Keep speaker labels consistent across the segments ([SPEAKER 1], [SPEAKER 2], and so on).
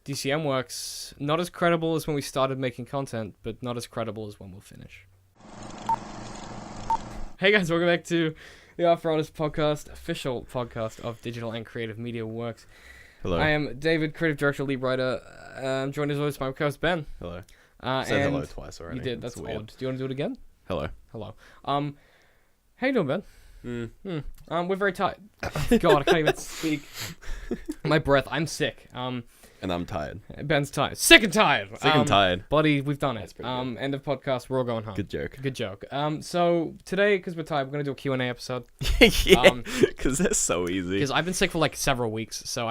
[SPEAKER 1] DCM works. Not as credible as when we started making content, but not as credible as when we'll finish. Hey guys, welcome back to the After Artist podcast, official podcast of digital and creative media works.
[SPEAKER 2] Hello.
[SPEAKER 1] I am David, creative director, lead writer. I'm joined as always by my co-host Ben.
[SPEAKER 2] Hello. Said hello twice already.
[SPEAKER 1] You did. That's
[SPEAKER 2] weird.
[SPEAKER 1] odd. Do you want to do it again?
[SPEAKER 2] Hello.
[SPEAKER 1] Hello. How you doing, Ben? We're very tired. God, I can't even speak. My breath. I'm sick.
[SPEAKER 2] And I'm tired.
[SPEAKER 1] Ben's tired. Sick and tired.
[SPEAKER 2] Sick and tired.
[SPEAKER 1] Buddy, we've done it.
[SPEAKER 2] That's pretty good.
[SPEAKER 1] End of podcast. We're all going home.
[SPEAKER 2] Good joke.
[SPEAKER 1] Good joke. So today, because we're tired, we're gonna do a Q&A episode.
[SPEAKER 2] Yeah, because they're so easy.
[SPEAKER 1] Because I've been sick for like several weeks, so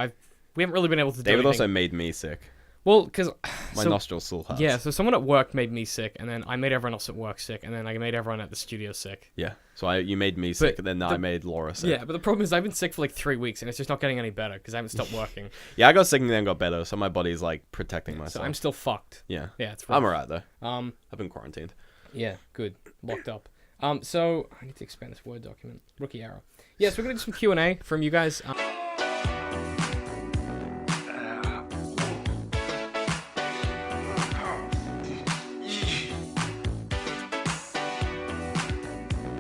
[SPEAKER 1] we haven't really been able to do
[SPEAKER 2] David
[SPEAKER 1] anything.
[SPEAKER 2] also made me sick.
[SPEAKER 1] Well, because
[SPEAKER 2] My nostrils still hurt.
[SPEAKER 1] Yeah, so someone at work made me sick, and then I made everyone else at work sick, and then I made everyone at the studio sick.
[SPEAKER 2] Yeah. So you made me sick, and then I made Laura sick.
[SPEAKER 1] Yeah, but the problem is I've been sick for like 3 weeks, and it's just not getting any better because I haven't stopped working.
[SPEAKER 2] Yeah, I got sick and then got better, so my body's like protecting myself.
[SPEAKER 1] So I'm still fucked.
[SPEAKER 2] Yeah.
[SPEAKER 1] Yeah, it's rough.
[SPEAKER 2] I'm alright though.
[SPEAKER 1] I've
[SPEAKER 2] been quarantined.
[SPEAKER 1] Yeah, good. Locked up. So I need to expand this Word document. Rookie error. Yes, we're gonna do some Q&A from you guys.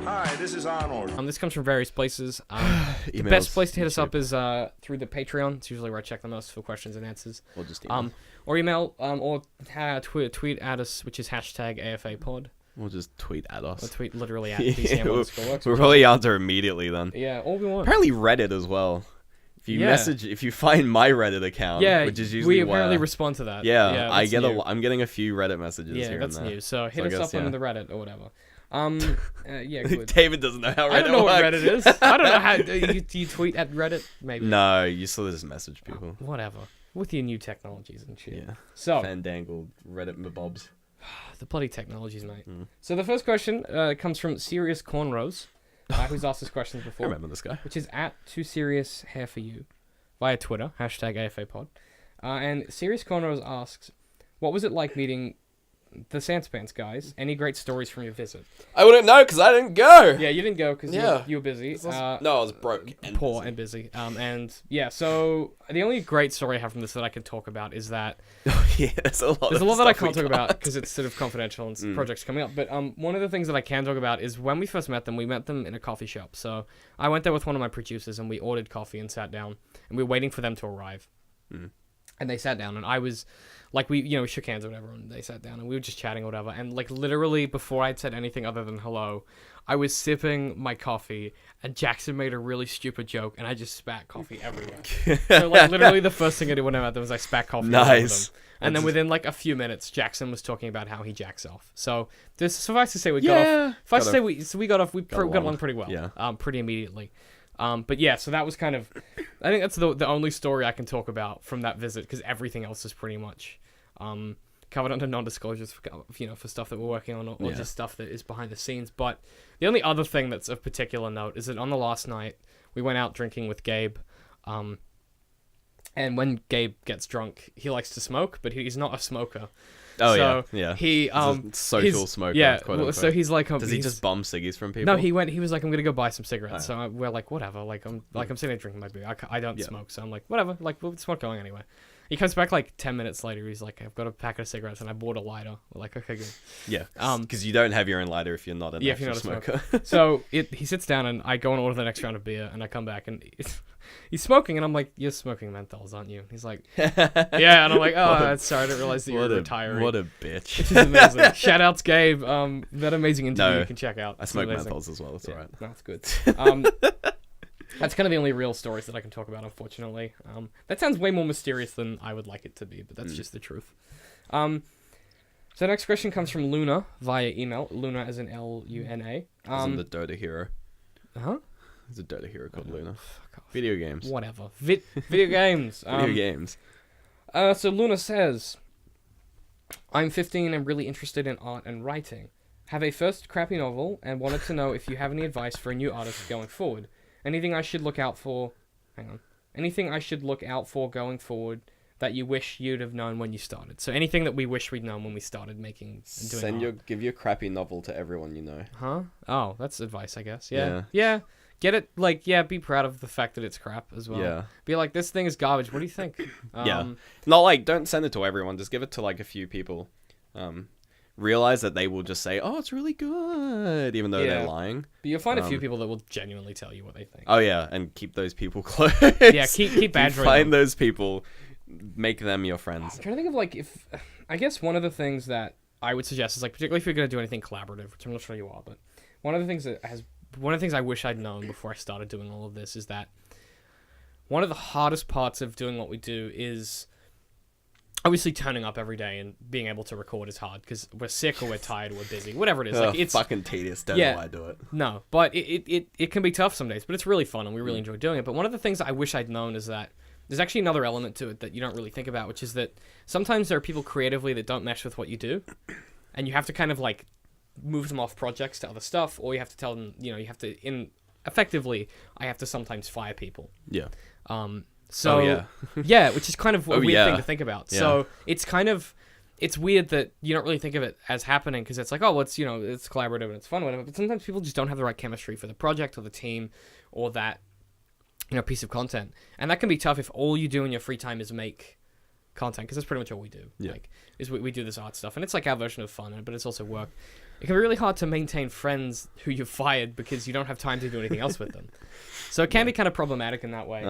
[SPEAKER 3] Hi, this is Arnold.
[SPEAKER 1] This comes from various places. The best place to hit us up is through the Patreon. It's usually where I check the most for questions and answers.
[SPEAKER 2] Or just email.
[SPEAKER 1] Or email, or tweet at us, which is #AFApod.
[SPEAKER 2] We'll just tweet at us.
[SPEAKER 1] Or tweet literally at DCM_works.
[SPEAKER 2] We'll probably answer immediately then.
[SPEAKER 1] Yeah, all we want.
[SPEAKER 2] Apparently Reddit as well. If you find my Reddit account, which is usually
[SPEAKER 1] we apparently respond to that.
[SPEAKER 2] Yeah, I'm getting a few Reddit messages here
[SPEAKER 1] that's
[SPEAKER 2] and there.
[SPEAKER 1] new. So hit us up on the Reddit or whatever. Yeah, good.
[SPEAKER 2] David doesn't know how Reddit
[SPEAKER 1] I don't know what
[SPEAKER 2] works.
[SPEAKER 1] Reddit is. I don't know how. Do you tweet at Reddit? Maybe.
[SPEAKER 2] No, you still just message people.
[SPEAKER 1] Whatever. With your new technologies and shit.
[SPEAKER 2] Yeah.
[SPEAKER 1] So.
[SPEAKER 2] Fandangle, Reddit mabobs.
[SPEAKER 1] The bloody technologies, mate. So the first question comes from Serious Cornrows, who's asked this question before.
[SPEAKER 2] I remember this guy.
[SPEAKER 1] Which is at Too Serious Hair For You via Twitter, #AFApod. And Serious Cornrows asks, what was it like meeting the Sans Pants guys? Any great stories from your visit?
[SPEAKER 2] I wouldn't know because I didn't go.
[SPEAKER 1] Yeah, you didn't go because you were busy.
[SPEAKER 2] No, I was broke and
[SPEAKER 1] poor and busy. And yeah, so the only great story I have from this that I can talk about is that
[SPEAKER 2] there's a lot
[SPEAKER 1] that I can't talk about because it's sort of confidential and projects coming up. But one of the things that I can talk about is when we first met them. We met them in a coffee shop. So I went there with one of my producers and we ordered coffee and sat down and we were waiting for them to arrive. And they sat down and I was like, we shook hands or whatever, and they sat down and we were just chatting or whatever. And like literally before I'd said anything other than hello, I was sipping my coffee and Jackson made a really stupid joke and I just spat coffee everywhere. So like literally the first thing I did when I met them was I spat coffee all over them. And then within like a few minutes, Jackson was talking about how he jacks off. So there's suffice to say we got off. We got along pretty well.
[SPEAKER 2] Yeah.
[SPEAKER 1] Pretty immediately. But yeah, so that was kind of, I think that's the only story I can talk about from that visit because everything else is pretty much covered under non-disclosures for stuff that we're working on or just stuff that is behind the scenes. But the only other thing that's of particular note is that on the last night we went out drinking with Gabe, and when Gabe gets drunk, he likes to smoke, but he's not a smoker.
[SPEAKER 2] Oh,
[SPEAKER 1] so
[SPEAKER 2] yeah.
[SPEAKER 1] He
[SPEAKER 2] social smoker.
[SPEAKER 1] Yeah.
[SPEAKER 2] Quote unquote.
[SPEAKER 1] So he's like,
[SPEAKER 2] does he just bum ciggies from people?
[SPEAKER 1] No, he was like, I'm gonna go buy some cigarettes. So we're like, whatever. Like I'm sitting there drinking my beer. I don't smoke, so I'm like, whatever. Like it's not going anywhere. He comes back like 10 minutes later. He's like, I've got a packet of cigarettes and I bought a lighter. We're like, okay, good.
[SPEAKER 2] Yeah. Because you don't have your own lighter if you're not an actual smoker.
[SPEAKER 1] So he sits down and I go and order the next round of beer and I come back and he's smoking and I'm like, you're smoking menthols, aren't you? He's like, yeah. And I'm like, oh, sorry, I didn't realize that you're retiring.
[SPEAKER 2] What a bitch.
[SPEAKER 1] Which is amazing. Shout out to Gabe. That amazing interview you can check out.
[SPEAKER 2] I smoke menthols as well. It's all right.
[SPEAKER 1] No, it's good. That's kind of the only real stories that I can talk about, unfortunately. That sounds way more mysterious than I would like it to be, but that's just the truth. So the next question comes from Luna via email. Luna as in Luna.
[SPEAKER 2] Isn't the Dota hero?
[SPEAKER 1] Huh?
[SPEAKER 2] There's a Dota hero called Luna. Video games.
[SPEAKER 1] Whatever. Video games.
[SPEAKER 2] Video games.
[SPEAKER 1] So Luna says, I'm 15 and really interested in art and writing. Have a first crappy novel and wanted to know if you have any advice for a new artist going forward. Anything I should look out for... Hang on. Anything I should look out for going forward that you wish you'd have known when you started. So anything that we wish we'd known when we started making and doing art.
[SPEAKER 2] Give your crappy novel to everyone you know.
[SPEAKER 1] Huh? Oh, that's advice, I guess. Yeah. get it, like, yeah, be proud of the fact that it's crap as well.
[SPEAKER 2] Yeah.
[SPEAKER 1] Be like, this thing is garbage. What do you think?
[SPEAKER 2] Yeah. Not like, don't send it to everyone. Just give it to like a few people. Realize that they will just say, "Oh, it's really good," even though they're lying.
[SPEAKER 1] But you'll find a few people that will genuinely tell you what they think.
[SPEAKER 2] Oh yeah, and keep those people close.
[SPEAKER 1] Yeah, keep badgering
[SPEAKER 2] Find
[SPEAKER 1] them.
[SPEAKER 2] those people, make them your friends.
[SPEAKER 1] I'm trying to think of like if I guess one of the things that I would suggest is like particularly if you're going to do anything collaborative, which I'm not sure you are, but one of the things I wish I'd known before I started doing all of this is that one of the hardest parts of doing what we do is obviously turning up every day and being able to record is hard because we're sick or we're tired or we're busy, whatever it is. Like it's
[SPEAKER 2] fucking tedious. Don't know why I do it.
[SPEAKER 1] No, but it can be tough some days, but it's really fun and we really enjoy doing it. But one of the things I wish I'd known is that there's actually another element to it that you don't really think about, which is that sometimes there are people creatively that don't mesh with what you do, and you have to kind of like move them off projects to other stuff, or you have to tell them, you have to effectively. I have to sometimes fire people.
[SPEAKER 2] Yeah.
[SPEAKER 1] So yeah, which is kind of a weird thing to think about.
[SPEAKER 2] Yeah.
[SPEAKER 1] So it's weird that you don't really think of it as happening because it's like, oh, well, it's it's collaborative and it's fun, whatever. But sometimes people just don't have the right chemistry for the project or the team or that piece of content, and that can be tough if all you do in your free time is make content, because that's pretty much all we do.
[SPEAKER 2] Yeah.
[SPEAKER 1] Like, is we do this art stuff, and it's like our version of fun, but it's also work. It can be really hard to maintain friends who you've fired because you don't have time to do anything else with them. So it can be kind of problematic in that way.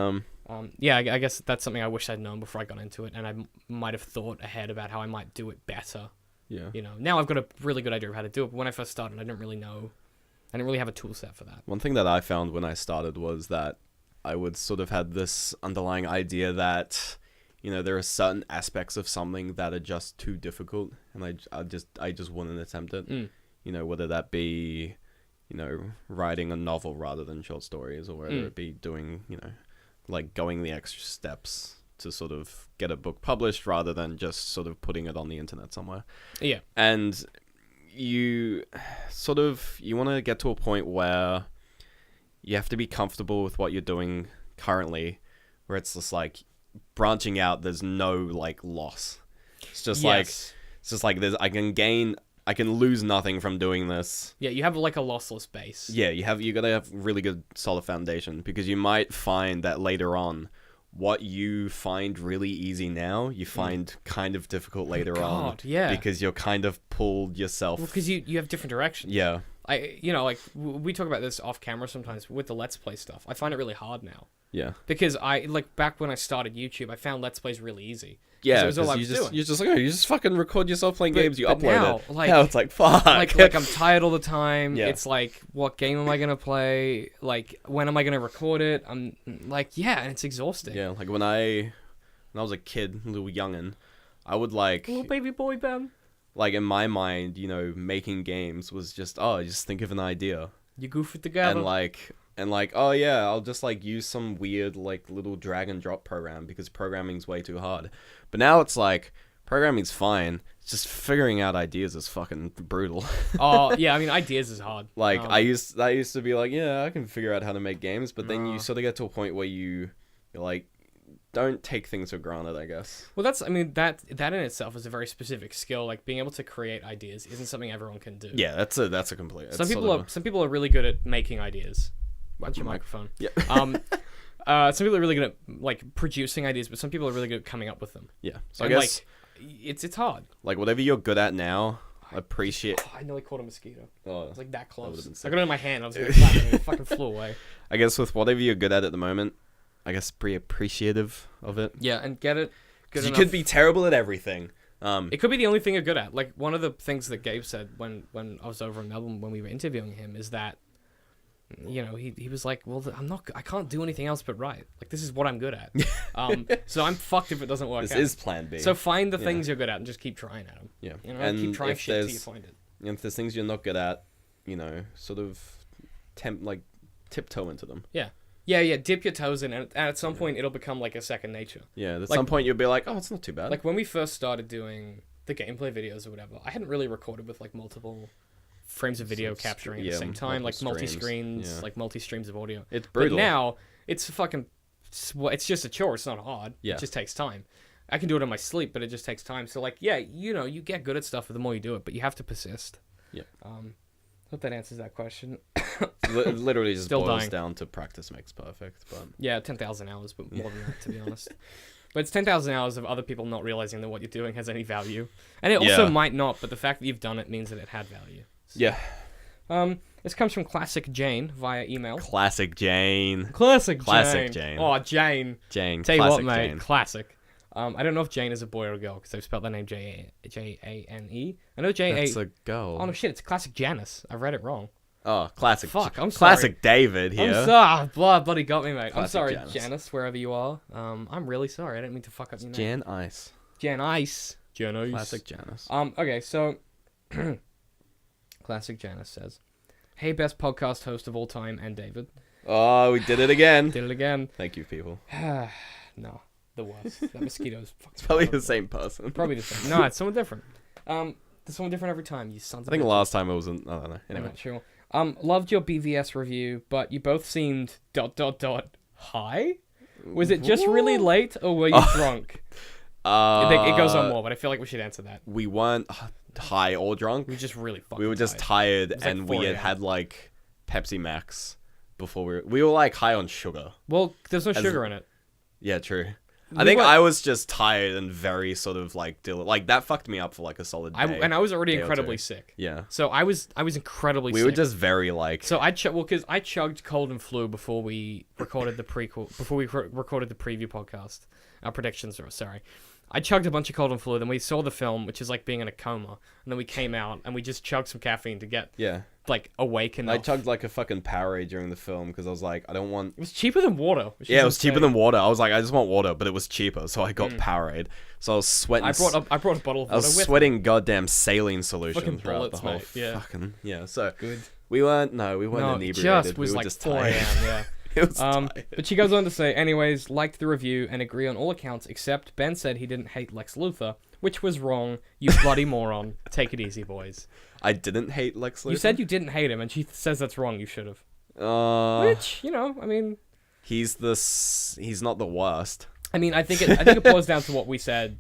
[SPEAKER 1] I guess that's something I wish I'd known before I got into it, and I might have thought ahead about how I might do it better.
[SPEAKER 2] Yeah.
[SPEAKER 1] Now I've got a really good idea of how to do it, but when I first started, I didn't really know. I didn't really have a tool set for that.
[SPEAKER 2] One thing that I found when I started was that I would sort of had this underlying idea that, there are certain aspects of something that are just too difficult, and I just wouldn't attempt it. Whether that be, writing a novel rather than short stories, or whether it be doing, like going the extra steps to sort of get a book published rather than just sort of putting it on the internet somewhere.
[SPEAKER 1] Yeah.
[SPEAKER 2] And you want to get to a point where you have to be comfortable with what you're doing currently, where it's just like branching out, there's no like loss. It's just like there's I can lose nothing from doing this.
[SPEAKER 1] Yeah, you have like a lossless base.
[SPEAKER 2] Yeah, you gotta have really good solid foundation, because you might find that later on what you find really easy now, you find kind of difficult later on.
[SPEAKER 1] Yeah.
[SPEAKER 2] Because you're kind of pulled yourself.
[SPEAKER 1] Well, because you have different directions.
[SPEAKER 2] Yeah.
[SPEAKER 1] Like we talk about this off camera sometimes with the Let's Play stuff. I find it really hard now.
[SPEAKER 2] Yeah.
[SPEAKER 1] Because back when I started YouTube, I found Let's Plays really easy.
[SPEAKER 2] Yeah,
[SPEAKER 1] it was all I was doing.
[SPEAKER 2] You're just like, you just fucking record yourself playing games, you upload
[SPEAKER 1] now,
[SPEAKER 2] it. Now it's like, fuck.
[SPEAKER 1] Like I'm tired all the time.
[SPEAKER 2] Yeah.
[SPEAKER 1] It's like, what game am I going to play? Like, when am I going to record it? I'm like, and it's exhausting.
[SPEAKER 2] Yeah, like when I was a kid, a little youngin', I would like...
[SPEAKER 1] Little baby boy, Ben.
[SPEAKER 2] Like, in my mind, making games was just, just think of an idea.
[SPEAKER 1] You goof it together.
[SPEAKER 2] And like, oh yeah, I'll just like use some weird like little drag and drop program because programming's way too hard. But now it's like, programming's fine. It's just figuring out ideas is fucking brutal.
[SPEAKER 1] Oh yeah, I mean ideas is hard.
[SPEAKER 2] Like I used to be like, yeah, I can figure out how to make games, but then you sort of get to a point where you're like, don't take things for granted, I guess.
[SPEAKER 1] Well, that in itself is a very specific skill. Like being able to create ideas isn't something everyone can do.
[SPEAKER 2] Yeah, that's a complete.
[SPEAKER 1] Some people are really good at making ideas. Watch your microphone.
[SPEAKER 2] Yeah.
[SPEAKER 1] Some people are really good at like producing ideas, but some people are really good at coming up with them.
[SPEAKER 2] Yeah. So I guess
[SPEAKER 1] it's hard.
[SPEAKER 2] Like whatever you're good at now, appreciate.
[SPEAKER 1] I nearly caught a mosquito.
[SPEAKER 2] Oh,
[SPEAKER 1] I was like that close.
[SPEAKER 2] That
[SPEAKER 1] I got it in my hand. I was gonna clap it. It fucking flew away.
[SPEAKER 2] I guess with whatever you're good at the moment, I guess be appreciative of it.
[SPEAKER 1] Yeah, and get it.
[SPEAKER 2] Because you could be terrible at everything.
[SPEAKER 1] It could be the only thing you're good at. Like one of the things that Gabe said when I was over in Melbourne when we were interviewing him is that, he was like, well, I can't do anything else but write. Like this is what I'm good at. So I'm fucked if it doesn't work.
[SPEAKER 2] This
[SPEAKER 1] out.
[SPEAKER 2] is plan B.
[SPEAKER 1] So find the things you're good at and just keep trying at them.
[SPEAKER 2] Yeah.
[SPEAKER 1] And keep trying shit until you find it.
[SPEAKER 2] And if there's things you're not good at, sort of tiptoe into them.
[SPEAKER 1] Yeah. Yeah, dip your toes in, and at some point it'll become like a second nature.
[SPEAKER 2] Yeah, at some point you'll be like, oh, it's not too bad.
[SPEAKER 1] Like when we first started doing the gameplay videos or whatever, I hadn't really recorded with like multiple frames of video capturing at the same time, like multi-screens, like multi-streams of audio.
[SPEAKER 2] It's brutal.
[SPEAKER 1] But now, it's just a chore, it's not hard.
[SPEAKER 2] Yeah.
[SPEAKER 1] It just takes time. I can do it in my sleep, but it just takes time. So like, you get good at stuff the more you do it, but you have to persist.
[SPEAKER 2] Yeah.
[SPEAKER 1] Hope that answers that question.
[SPEAKER 2] Literally just
[SPEAKER 1] Still
[SPEAKER 2] boils
[SPEAKER 1] dying.
[SPEAKER 2] down to practice makes perfect. But
[SPEAKER 1] Yeah, 10,000 hours, but more than that, to be honest. But it's 10,000 hours of other people not realizing that what you're doing has any value. And it also
[SPEAKER 2] Yeah.
[SPEAKER 1] might not, but the fact that you've done it means that it had value.
[SPEAKER 2] yeah,
[SPEAKER 1] This comes from Classic Jane via email.
[SPEAKER 2] classic Jane.
[SPEAKER 1] Classic
[SPEAKER 2] Classic Jane.
[SPEAKER 1] Oh, Jane.
[SPEAKER 2] Jane.
[SPEAKER 1] Tell you what,
[SPEAKER 2] Classic
[SPEAKER 1] mate.
[SPEAKER 2] Jane.
[SPEAKER 1] Classic. I don't know if Jane is a boy or a girl because they've spelled their name Jane. I know J-A...
[SPEAKER 2] That's a girl.
[SPEAKER 1] Oh, no, shit. It's Classic Janice. I've read it wrong.
[SPEAKER 2] Oh, classic.
[SPEAKER 1] Fuck, I'm
[SPEAKER 2] classic
[SPEAKER 1] sorry.
[SPEAKER 2] David here.
[SPEAKER 1] I'm sorry. Bloody got me, mate. I'm
[SPEAKER 2] Classic
[SPEAKER 1] sorry,
[SPEAKER 2] Janice.
[SPEAKER 1] Janice, wherever you are. I'm really sorry. I didn't mean to fuck up your name.
[SPEAKER 2] Jan Ice.
[SPEAKER 1] Janice. Janice.
[SPEAKER 2] Classic Janice.
[SPEAKER 1] Okay, so... Classic Janice says, "Hey, best podcast host of all time, and David."
[SPEAKER 2] Oh, we did it again.
[SPEAKER 1] Did it again.
[SPEAKER 2] Thank you, people.
[SPEAKER 1] No, the worst. That mosquito's fucking
[SPEAKER 2] It's probably the
[SPEAKER 1] horrible.
[SPEAKER 2] same person.
[SPEAKER 1] Probably the same. No, it's someone different. There's someone different every time, you sons
[SPEAKER 2] I
[SPEAKER 1] of
[SPEAKER 2] think
[SPEAKER 1] bitches.
[SPEAKER 2] last time it was I don't know.
[SPEAKER 1] I'm
[SPEAKER 2] Anyway.
[SPEAKER 1] not sure. Loved your BVS review, but you both seemed ... high? Was it just really late, or were you drunk? It goes on more, but I feel like we should answer that.
[SPEAKER 2] We weren't high or drunk.
[SPEAKER 1] We were just really fucking
[SPEAKER 2] We were just
[SPEAKER 1] tired.
[SPEAKER 2] tired,
[SPEAKER 1] was like
[SPEAKER 2] and
[SPEAKER 1] 4
[SPEAKER 2] we
[SPEAKER 1] a.m.
[SPEAKER 2] had like Pepsi Max before we were like high on sugar.
[SPEAKER 1] Well, there's no sugar in it.
[SPEAKER 2] Yeah, true.
[SPEAKER 1] We
[SPEAKER 2] I think
[SPEAKER 1] were-
[SPEAKER 2] I was just tired and very sort of like like that fucked me up for like a solid day.
[SPEAKER 1] And I was already
[SPEAKER 2] day or
[SPEAKER 1] incredibly
[SPEAKER 2] two.
[SPEAKER 1] sick.
[SPEAKER 2] Yeah.
[SPEAKER 1] So I was incredibly
[SPEAKER 2] We
[SPEAKER 1] sick.
[SPEAKER 2] were just very like
[SPEAKER 1] So because I chugged cold and flu before we recorded the recorded the preview podcast. Our predictions are sorry. I chugged a bunch of cold and flu, then we saw the film, which is like being in a coma, and then we came out and we just chugged some caffeine to get like awake enough.
[SPEAKER 2] I chugged like a fucking Powerade during the film because I was like, I don't want.
[SPEAKER 1] It was cheaper than water.
[SPEAKER 2] Yeah, it was cheaper than water. I was like, I just want water, but it was cheaper, so I got Powerade. So I was sweating.
[SPEAKER 1] I brought a bottle of water
[SPEAKER 2] I was
[SPEAKER 1] with
[SPEAKER 2] sweating goddamn saline solution
[SPEAKER 1] Fucking
[SPEAKER 2] throughout
[SPEAKER 1] bullets,
[SPEAKER 2] the whole
[SPEAKER 1] mate, yeah.
[SPEAKER 2] fucking So
[SPEAKER 1] Good.
[SPEAKER 2] we weren't
[SPEAKER 1] No, it
[SPEAKER 2] inebriated.
[SPEAKER 1] just was
[SPEAKER 2] we were
[SPEAKER 1] like
[SPEAKER 2] just
[SPEAKER 1] 4
[SPEAKER 2] tired.
[SPEAKER 1] a.m. Yeah.
[SPEAKER 2] It was tired.
[SPEAKER 1] But she goes on to say, anyways, liked the review and agree on all accounts, except Ben said he didn't hate Lex Luthor, which was wrong. You bloody moron. Take it easy, boys.
[SPEAKER 2] I didn't hate Lex Luthor.
[SPEAKER 1] You said you didn't hate him, and she says that's wrong. You should have. Which, I mean...
[SPEAKER 2] He's not the worst.
[SPEAKER 1] I mean, I think it boils down to what we said.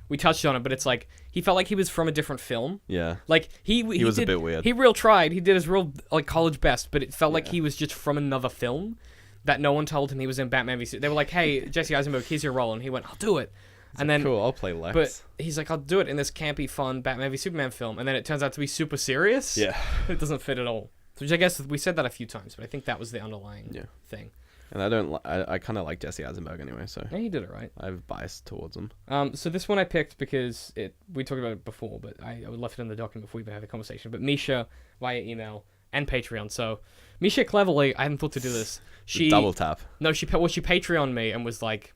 [SPEAKER 1] We touched on it, but it's like, he felt like he was from a different film.
[SPEAKER 2] Yeah.
[SPEAKER 1] Like, he
[SPEAKER 2] was a
[SPEAKER 1] did,
[SPEAKER 2] bit weird.
[SPEAKER 1] He real tried. He did his real, like, college best, but it felt like he was just from another film that no one told him he was in Batman v Superman. They were like, hey, Jesse Eisenberg, here's your role. And he went, I'll do it. And then,
[SPEAKER 2] Cool, I'll play Lex.
[SPEAKER 1] but he's like, I'll do it in this campy, fun Batman v Superman film. And then it turns out to be super serious.
[SPEAKER 2] Yeah.
[SPEAKER 1] It doesn't fit at all. Which I guess we said that a few times, but I think that was the underlying thing.
[SPEAKER 2] And I kind of like Jesse Eisenberg anyway, so
[SPEAKER 1] Yeah, he did it right.
[SPEAKER 2] I have bias towards him.
[SPEAKER 1] So this one I picked because we talked about it before, but I left it in the document before we even had the conversation. But Misha via email and Patreon. So Misha cleverly, I hadn't thought to do this. She
[SPEAKER 2] Double tap.
[SPEAKER 1] No, she Patreoned me and was like,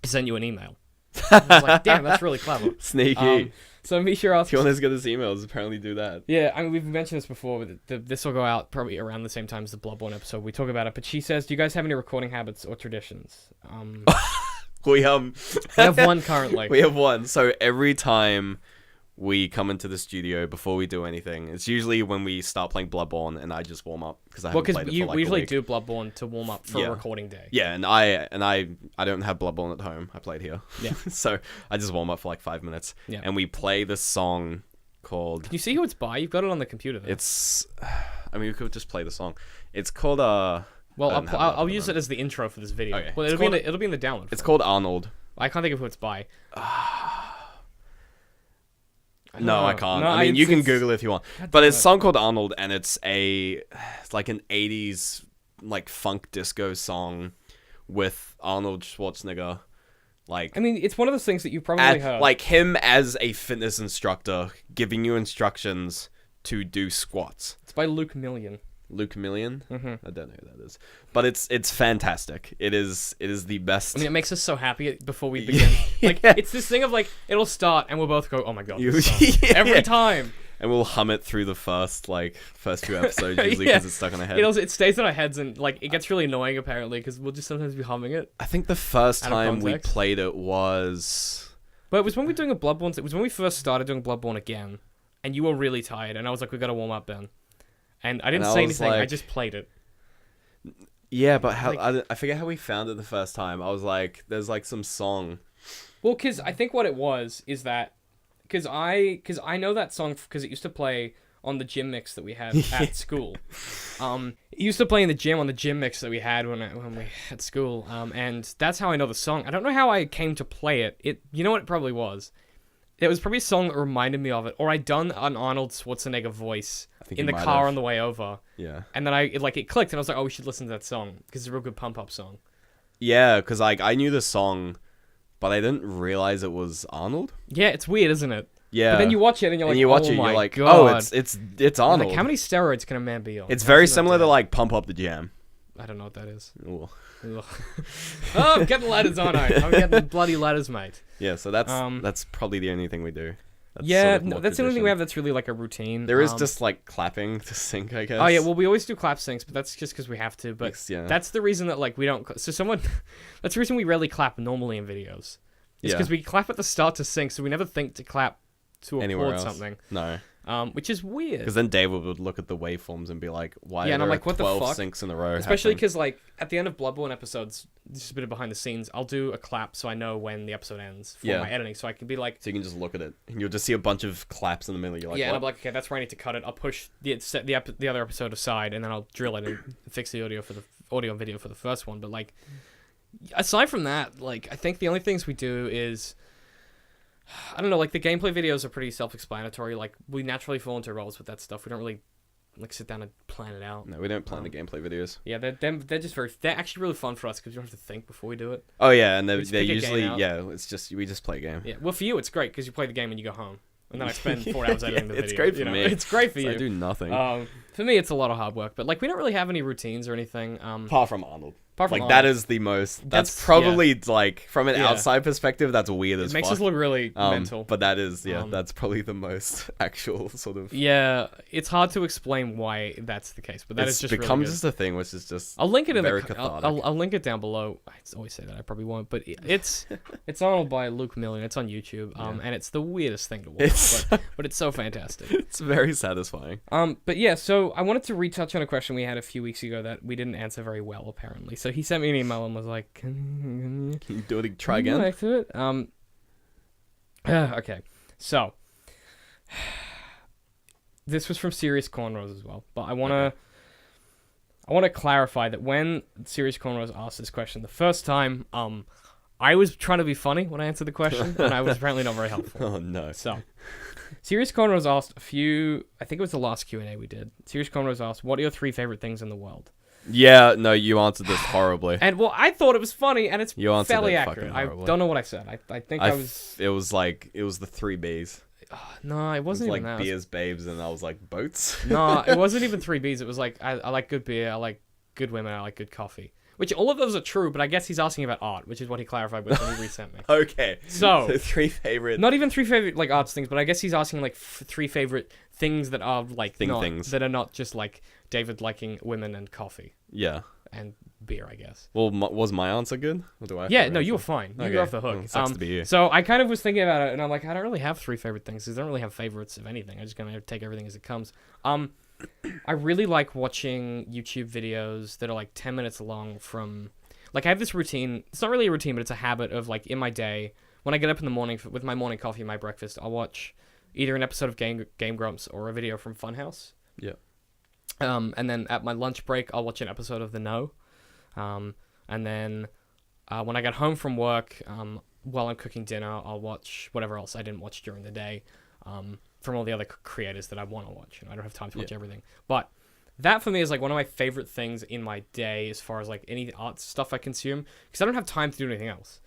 [SPEAKER 1] I sent you an email. I was like, damn, that's really clever.
[SPEAKER 2] Sneaky.
[SPEAKER 1] So Misha asked.
[SPEAKER 2] If you want to get his emails, apparently do that.
[SPEAKER 1] Yeah, I mean, we've mentioned this before, but this will go out probably around the same time as the Bloodborne episode. We talk about it, but she says, do you guys have any recording habits or traditions?
[SPEAKER 2] We
[SPEAKER 1] I have one currently.
[SPEAKER 2] we have one. So every time we come into the studio before we do anything, it's usually when we start playing Bloodborne, and I just warm up because I haven't played it for like
[SPEAKER 1] we
[SPEAKER 2] a
[SPEAKER 1] usually
[SPEAKER 2] week.
[SPEAKER 1] do Bloodborne to warm up for a recording day.
[SPEAKER 2] Yeah, and I don't have Bloodborne at home. I played here.
[SPEAKER 1] Yeah.
[SPEAKER 2] So I just warm up for like 5 minutes.
[SPEAKER 1] Yeah.
[SPEAKER 2] And we play this song called.
[SPEAKER 1] Can you see who it's by? You've got it on the computer there.
[SPEAKER 2] It's. I mean, we could just play the song. It's called
[SPEAKER 1] Well,
[SPEAKER 2] I don't have it
[SPEAKER 1] I'll
[SPEAKER 2] at the
[SPEAKER 1] use it
[SPEAKER 2] moment.
[SPEAKER 1] as the intro for this video.
[SPEAKER 2] Okay.
[SPEAKER 1] Well,
[SPEAKER 2] It's
[SPEAKER 1] it'll be in the download.
[SPEAKER 2] It's
[SPEAKER 1] file.
[SPEAKER 2] called Arnold.
[SPEAKER 1] I can't think of who it's by.
[SPEAKER 2] No, I can't.
[SPEAKER 1] No,
[SPEAKER 2] I mean, you can
[SPEAKER 1] it's-
[SPEAKER 2] Google it if you want.
[SPEAKER 1] God
[SPEAKER 2] But
[SPEAKER 1] damn
[SPEAKER 2] it's a
[SPEAKER 1] it.
[SPEAKER 2] song called Arnold, and it's like an 80s like funk disco song with Arnold Schwarzenegger. Like,
[SPEAKER 1] I mean, it's one of those things that you probably heard.
[SPEAKER 2] like him as a fitness instructor giving you instructions to do squats.
[SPEAKER 1] It's by Luke Million.
[SPEAKER 2] Luke Million?
[SPEAKER 1] Mhm.
[SPEAKER 2] I don't know who that is. But it's fantastic. It is the best.
[SPEAKER 1] I mean, it makes us so happy before we begin. Like,
[SPEAKER 2] Yeah.
[SPEAKER 1] it's this thing of like, it'll start and we'll both go, oh my god,
[SPEAKER 2] You-
[SPEAKER 1] this song.
[SPEAKER 2] Yeah.
[SPEAKER 1] Every time.
[SPEAKER 2] And we'll hum it through the first few episodes usually
[SPEAKER 1] Yeah.
[SPEAKER 2] because it's stuck on our head.
[SPEAKER 1] It stays in our heads and like it gets really annoying apparently because we'll just sometimes be humming it.
[SPEAKER 2] I think the first
[SPEAKER 1] Out of
[SPEAKER 2] time we
[SPEAKER 1] context.
[SPEAKER 2] played it was
[SPEAKER 1] But it was when we were doing a Bloodborne. It was when we first started doing Bloodborne again, and you were really tired, and I was like, we gotta warm up then. And I didn't
[SPEAKER 2] And I
[SPEAKER 1] say
[SPEAKER 2] was
[SPEAKER 1] anything. I
[SPEAKER 2] like-
[SPEAKER 1] just played it.
[SPEAKER 2] yeah, but how
[SPEAKER 1] Like-
[SPEAKER 2] I forget how we found it the first time. I was like, there's like some song.
[SPEAKER 1] Well, because I think what it was is that because I know that song because it used to play on the gym mix that we had at school. It used to play in the gym on the gym mix that we had when we at school. And that's how I know the song. I don't know how I came to play it. You know what it probably was? It was probably a song that reminded me of it, or I'd done an Arnold Schwarzenegger voice in the car on the way over.
[SPEAKER 2] Yeah.
[SPEAKER 1] And then it clicked, and I was like, oh, we should listen to that song because it's a real good pump up song.
[SPEAKER 2] Yeah, because like I knew the song, but I didn't realize it was Arnold.
[SPEAKER 1] Yeah, it's weird, isn't it?
[SPEAKER 2] Yeah.
[SPEAKER 1] But then you watch it and you're like, oh my
[SPEAKER 2] like,
[SPEAKER 1] God.
[SPEAKER 2] oh, it's Arnold.
[SPEAKER 1] Like, how many steroids can a man be on?
[SPEAKER 2] It's very similar to like Pump Up the Jam.
[SPEAKER 1] I don't know what that is.
[SPEAKER 2] Ooh.
[SPEAKER 1] Oh, I'm getting ladders on, I'm getting bloody ladders, mate.
[SPEAKER 2] Yeah, so that's probably the only thing we do. That's
[SPEAKER 1] That's the only thing we have that's really like a routine.
[SPEAKER 2] There is just like clapping to sync, I guess.
[SPEAKER 1] Oh yeah, well we always do clap syncs, but that's just because we have to. But
[SPEAKER 2] yeah.
[SPEAKER 1] that's the reason that like we don't. So that's the reason we rarely clap normally in videos. It's because we clap at the start to sync, so we never think to clap to
[SPEAKER 2] anywhere
[SPEAKER 1] record
[SPEAKER 2] else.
[SPEAKER 1] something.
[SPEAKER 2] No.
[SPEAKER 1] Which is weird.
[SPEAKER 2] Because then David would look at the waveforms and be like, why
[SPEAKER 1] and
[SPEAKER 2] are
[SPEAKER 1] I'm
[SPEAKER 2] there
[SPEAKER 1] like, what the
[SPEAKER 2] 12
[SPEAKER 1] fuck?
[SPEAKER 2] syncs in a row?
[SPEAKER 1] Especially
[SPEAKER 2] happening?
[SPEAKER 1] because like at the end of Bloodborne episodes, this is a bit of behind the scenes. I'll do a clap so I know when the episode ends for my editing, so I can be like,
[SPEAKER 2] so you can just look at it and you'll just see a bunch of claps in the middle. You're like,
[SPEAKER 1] yeah,
[SPEAKER 2] what?
[SPEAKER 1] and I'm like, okay, that's where I need to cut it. I'll push the other episode aside, and then I'll drill it and fix the audio and video for the first one. But like, aside from that, like I think the only things we do is, I don't know, like the gameplay videos are pretty self-explanatory. Like we naturally fall into roles with that stuff. We don't really like sit down and plan it out.
[SPEAKER 2] No, we don't plan the gameplay videos.
[SPEAKER 1] Yeah, they're just they're actually really fun for us because you don't have to think before we do it.
[SPEAKER 2] Oh yeah, and they're
[SPEAKER 1] pick a
[SPEAKER 2] usually
[SPEAKER 1] game out.
[SPEAKER 2] it's just we just play a game.
[SPEAKER 1] Yeah, well for you it's great because you play the game and you go home, and then I spend 4 hours editing the video.
[SPEAKER 2] It's great for me.
[SPEAKER 1] It's great for you.
[SPEAKER 2] I do nothing
[SPEAKER 1] For me, it's a lot of hard work, but like we don't really have any routines or anything.
[SPEAKER 2] apart from Arnold.
[SPEAKER 1] Like
[SPEAKER 2] that is the most. That's probably like from an outside perspective, that's weird as fuck.
[SPEAKER 1] It makes us look really mental.
[SPEAKER 2] But that is that's probably the most actual sort of.
[SPEAKER 1] Yeah, it's hard to explain why that's the case, but that is just
[SPEAKER 2] become
[SPEAKER 1] really
[SPEAKER 2] just a thing, which is just.
[SPEAKER 1] I'll link it in
[SPEAKER 2] very
[SPEAKER 1] the.
[SPEAKER 2] cathartic.
[SPEAKER 1] I'll link it down below. I always say that, I probably won't, but it's Arnold by Luke Million. It's on YouTube, and it's the weirdest thing to watch, but it's so fantastic.
[SPEAKER 2] It's very satisfying.
[SPEAKER 1] But yeah, so I wanted to retouch on a question we had a few weeks ago that we didn't answer very well, apparently. So he sent me an email and was like, "Can
[SPEAKER 2] you do it? Try again."
[SPEAKER 1] Back to it. Okay, so this was from Serious Cornrows as well, but I wanna clarify that when Serious Cornrows asked this question the first time, I was trying to be funny when I answered the question, and I was apparently not very helpful.
[SPEAKER 2] Oh no!
[SPEAKER 1] So, Serious Cornrows asked I think it was the last Q&A we did. Serious Cornrows asked, "What are your 3 favorite things in the world?"
[SPEAKER 2] Yeah, no, you answered this horribly.
[SPEAKER 1] And well, I thought it was funny, and it's fairly accurate. I
[SPEAKER 2] horribly.
[SPEAKER 1] don't know what I said. I think I was.
[SPEAKER 2] It was the 3 Bs.
[SPEAKER 1] No, it wasn't
[SPEAKER 2] It was
[SPEAKER 1] even
[SPEAKER 2] like
[SPEAKER 1] that.
[SPEAKER 2] beers, babes, and I was like boats.
[SPEAKER 1] No, it wasn't even 3 Bs. It was like I like good beer, I like good women, I like good coffee. Which all of those are true, but I guess he's asking about art, which is what he clarified with when he resent me.
[SPEAKER 2] Okay.
[SPEAKER 1] So
[SPEAKER 2] 3 favorite.
[SPEAKER 1] Not even 3 favorite like arts things, but I guess he's asking like 3 favorite things that are like
[SPEAKER 2] things
[SPEAKER 1] that are not just like David liking women and coffee.
[SPEAKER 2] Yeah.
[SPEAKER 1] And beer, I guess.
[SPEAKER 2] Well, was my answer good? Or do I?
[SPEAKER 1] You were fine. You were off the hook.
[SPEAKER 2] Sucks to be you.
[SPEAKER 1] So I kind of was thinking about it, and I'm like, I don't really have 3 favorite things because I don't really have favorites of anything. I'm just gonna take everything as it comes. I really like watching YouTube videos that are like 10 minutes long from. Like, I have this routine. It's not really a routine, but it's a habit of, like, in my day, when I get up in the morning with my morning coffee and my breakfast, I'll watch either an episode of Game Grumps or a video from Funhouse.
[SPEAKER 2] Yeah.
[SPEAKER 1] And then at my lunch break, I'll watch an episode of The Know. And then when I get home from work, while I'm cooking dinner, I'll watch whatever else I didn't watch during the day from all the other creators that I want to watch. I don't have time to watch everything. But that for me is like one of my favorite things in my day as far as like any art stuff I consume, because I don't have time to do anything else.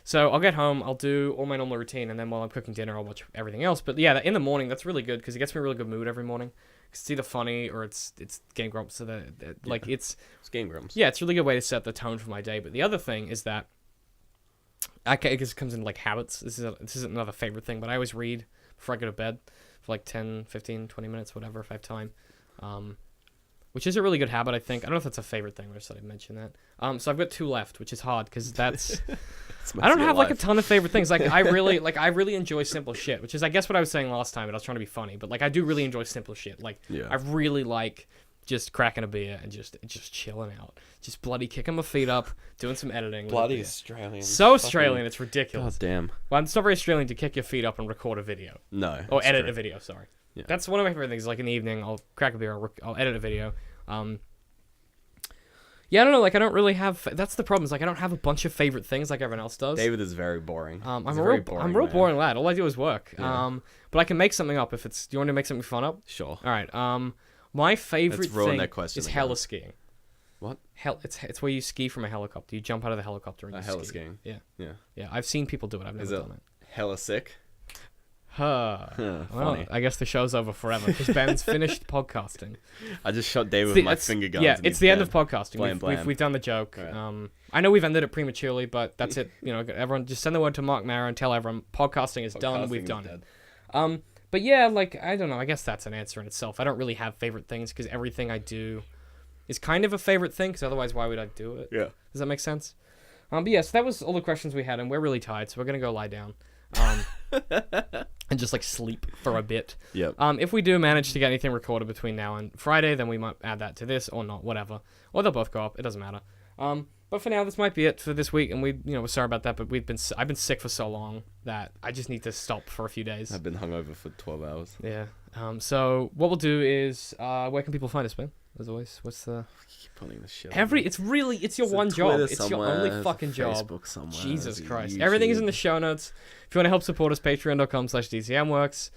[SPEAKER 1] So I'll get home, I'll do all my normal routine, and then while I'm cooking dinner, I'll watch everything else. But yeah, in the morning, that's really good because it gets me in a really good mood every morning. It's either funny or it's Game Grumps. So like it's
[SPEAKER 2] Game Grumps.
[SPEAKER 1] Yeah, it's a really good way to set the tone for my day. But the other thing is that I guess it comes in like habits. This is another favorite thing, but I always read before I go to bed for like 10, 15, 20 minutes, whatever, if I have time. Which is a really good habit, I think. I don't know if that's a favorite thing, or just I mention that. So I've got 2 left, which is hard because that's. I don't have like a ton of favorite things. Like I really enjoy simple shit, which is I guess what I was saying last time, but I was trying to be funny. But like I do really enjoy simple shit. Like I really like just cracking a beer and just chilling out, just bloody kicking my feet up, doing some editing.
[SPEAKER 2] Bloody Australian.
[SPEAKER 1] So Australian, it's ridiculous.
[SPEAKER 2] God damn.
[SPEAKER 1] Well, it's not very Australian to kick your feet up and record a video.
[SPEAKER 2] No.
[SPEAKER 1] Or edit a video. Sorry.
[SPEAKER 2] Yeah.
[SPEAKER 1] That's one of my favorite things. Like in the evening, I'll crack a beer, I'll edit a video. Yeah, I don't know. Like I don't really have. That's the problem. Is like I don't have a bunch of favorite things like everyone else does.
[SPEAKER 2] David is very boring.
[SPEAKER 1] I'm
[SPEAKER 2] He's
[SPEAKER 1] a
[SPEAKER 2] very
[SPEAKER 1] real
[SPEAKER 2] man.
[SPEAKER 1] boring lad. All I do is work.
[SPEAKER 2] Yeah.
[SPEAKER 1] But I can make something up if it's. Do you want to make something fun up?
[SPEAKER 2] Sure.
[SPEAKER 1] All right. My favorite
[SPEAKER 2] Let's ruin
[SPEAKER 1] thing
[SPEAKER 2] that question
[SPEAKER 1] is
[SPEAKER 2] again.
[SPEAKER 1] heli skiing.
[SPEAKER 2] What?
[SPEAKER 1] It's where you ski from a helicopter. You jump out of the helicopter and you
[SPEAKER 2] Heli
[SPEAKER 1] ski.
[SPEAKER 2] skiing.
[SPEAKER 1] Yeah.
[SPEAKER 2] Yeah.
[SPEAKER 1] Yeah. I've seen people do it. I've never
[SPEAKER 2] Is it
[SPEAKER 1] done it.
[SPEAKER 2] hella sick?
[SPEAKER 1] Huh.
[SPEAKER 2] Huh,
[SPEAKER 1] Well,
[SPEAKER 2] funny.
[SPEAKER 1] I guess the show's over forever because Ben's finished podcasting.
[SPEAKER 2] I just shot David
[SPEAKER 1] It's
[SPEAKER 2] with
[SPEAKER 1] the-
[SPEAKER 2] my
[SPEAKER 1] it's-
[SPEAKER 2] finger guns.
[SPEAKER 1] Yeah,
[SPEAKER 2] and
[SPEAKER 1] it's
[SPEAKER 2] he's
[SPEAKER 1] the end
[SPEAKER 2] dead.
[SPEAKER 1] of podcasting.
[SPEAKER 2] Blam,
[SPEAKER 1] We've
[SPEAKER 2] blam.
[SPEAKER 1] we've done the joke.
[SPEAKER 2] Right.
[SPEAKER 1] I know we've ended it prematurely, but that's it. You know, everyone just send the word to Mark Mara and tell everyone podcasting is done. We've
[SPEAKER 2] Podcasting
[SPEAKER 1] done
[SPEAKER 2] is
[SPEAKER 1] it.
[SPEAKER 2] dead.
[SPEAKER 1] But yeah, like I don't know. I guess that's an answer in itself. I don't really have favorite things because everything I do is kind of a favorite thing. Because otherwise, why would I do it?
[SPEAKER 2] Yeah.
[SPEAKER 1] Does that make sense? But yeah, so that was all the questions we had, and we're really tired, so we're gonna go lie down. And just like sleep for a bit.
[SPEAKER 2] Yep.
[SPEAKER 1] If we do manage to get anything recorded between now and Friday, then we might add that to this or not, whatever. Or they'll both go up. It doesn't matter. But for now, this might be it for this week, and we're sorry about that, but I've been sick for so long that I just need to stop for a few days.
[SPEAKER 2] I've been hungover for 12 hours.
[SPEAKER 1] Yeah. So what we'll do is, where can people find us, Ben? As always, what's the
[SPEAKER 2] Keep putting this shit.
[SPEAKER 1] it's your
[SPEAKER 2] It's a
[SPEAKER 1] one job.
[SPEAKER 2] Twitter
[SPEAKER 1] It's your
[SPEAKER 2] somewhere,
[SPEAKER 1] only
[SPEAKER 2] it's a
[SPEAKER 1] fucking job.
[SPEAKER 2] Facebook somewhere,
[SPEAKER 1] Jesus
[SPEAKER 2] it's a
[SPEAKER 1] Christ. Everything is in
[SPEAKER 2] YouTube.
[SPEAKER 1] the show notes. If you want to help support us, patreon.com/DCMworks.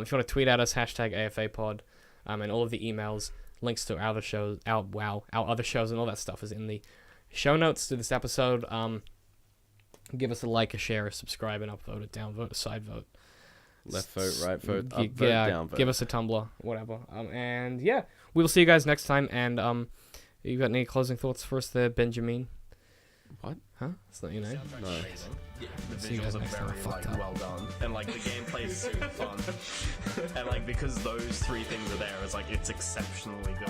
[SPEAKER 1] If you want to tweet at us, #AFApod. And all of the emails, links to our other shows, our other shows and all that stuff is in the show notes to this episode. Give us a like, a share, a subscribe, and upvote, a downvote, a side vote.
[SPEAKER 2] Left vote, right vote,
[SPEAKER 1] G-
[SPEAKER 2] up vote,
[SPEAKER 1] yeah,
[SPEAKER 2] down vote.
[SPEAKER 1] give us a Tumblr, whatever. And yeah, we will see you guys next time. And you got any closing thoughts for us there, Benjamin?
[SPEAKER 2] What?
[SPEAKER 1] Huh? That's not your name.
[SPEAKER 2] No.
[SPEAKER 4] Yeah, the
[SPEAKER 1] See you guys
[SPEAKER 4] visuals are
[SPEAKER 1] next time.
[SPEAKER 4] very
[SPEAKER 1] Fucked
[SPEAKER 4] like
[SPEAKER 1] up.
[SPEAKER 4] well done, and like the gameplay is super fun, and like because those three things are there, it's like it's exceptionally good.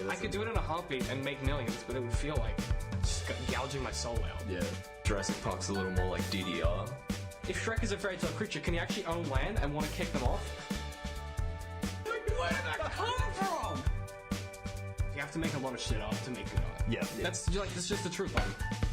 [SPEAKER 1] I could do it in a heartbeat and make millions, but it would feel like just gouging my soul out.
[SPEAKER 4] Yeah, Jurassic Park's a little more like DDR.
[SPEAKER 1] If Shrek is a fairy tale creature, can he actually own land and want to kick them off? Where did that come from? You have to make a lot of shit up to make good art.
[SPEAKER 4] Yeah,
[SPEAKER 1] That's just the truth of it.